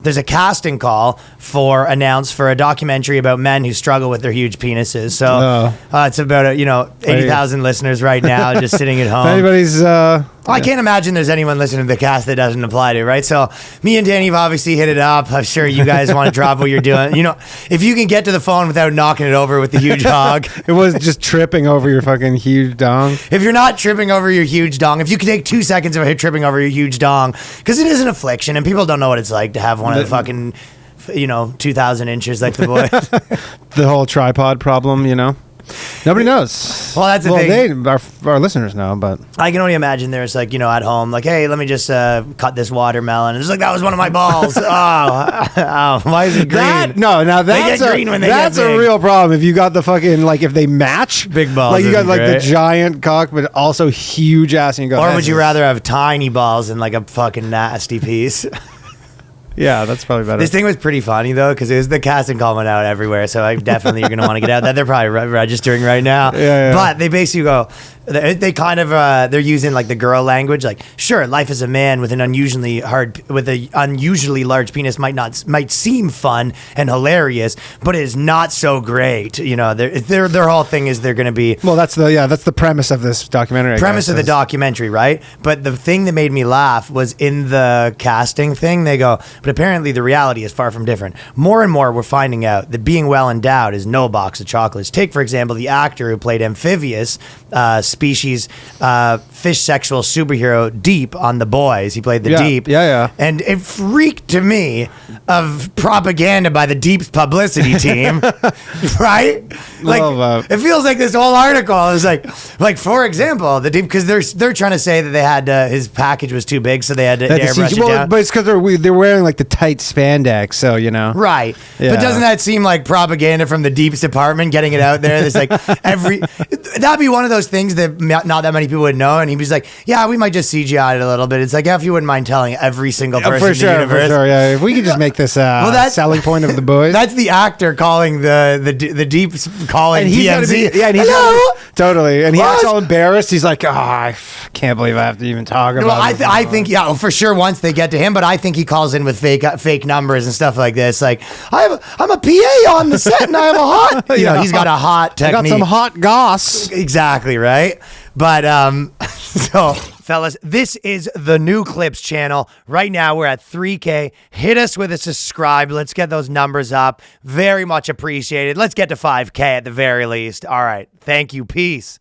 There's a casting call announced for a documentary about men who struggle with their huge penises. So it's about 80,000 listeners right now just sitting at home. If anybody's I can't imagine there's anyone listening to the cast that doesn't apply to, right? So me and Danny have obviously hit it up. I'm sure you guys want to drop what you're doing. If you can get to the phone without knocking it over with the huge hog. It was just tripping over your fucking huge dong. If you're not tripping over your huge dong, if you can take 2 seconds of tripping over your huge dong, because it is an affliction and people don't know what it's like to have one of the fucking, 2,000 inches like the boys. The whole tripod problem, Nobody knows. Well, that's the thing. Our listeners know, but I can only imagine there's at home, hey, let me just cut this watermelon. And it's that was one of my balls. oh, why is it green? That's a real problem. If you got the fucking, if they match. Big balls. Like you got the giant cock, but also huge ass. And you go, or would you rather have tiny balls than a fucking nasty piece? Yeah, that's probably better. This thing was pretty funny, though, because it was the casting call went out everywhere. So definitely you're going to want to get out that. They're probably registering right now. Yeah. But they basically go, they kind of, they're using the girl language. Sure, life as a man with an unusually large penis might seem fun and hilarious, but it is not so great. Their whole thing is they're going to be. Well, that's the premise of this documentary. The documentary, right? But the thing that made me laugh was in the casting thing, they go, but apparently the reality is far from different. More and more we're finding out that being well endowed is no box of chocolates. Take, for example, the actor who played Amphibious, species fish sexual superhero Deep on The Boys. He played the Deep. Yeah. And it freaked to me of propaganda by the Deep's publicity team, right? It feels like this whole article is for example, the Deep, because they're trying to say that they had his package was too big, so they had to airbrush it down. But it's because they're wearing the tight spandex, so right. Yeah. But doesn't that seem like propaganda from the Deep's department getting it out there? There's that'd be one of those things that not that many people would know, and he was yeah, we might just CGI it a little bit. It's if you wouldn't mind telling every single person in the universe. For sure, yeah. If we could just make this selling point of The Boys. That's the actor calling the Deep's calling TMZ. Totally. And he acts all embarrassed. He's I can't believe I have to even talk about it. I think, for sure once they get to him, but I think he calls in with fake numbers and stuff like this. I'm a PA on the set and I have a hot, he's got a hot technique. I got some hot goss. Exactly, right? But, so fellas, this is the New Clips channel. Right now we're at 3K. Hit us with a subscribe. Let's get those numbers up. Very much appreciated. Let's get to 5K at the very least. All right. Thank you. Peace.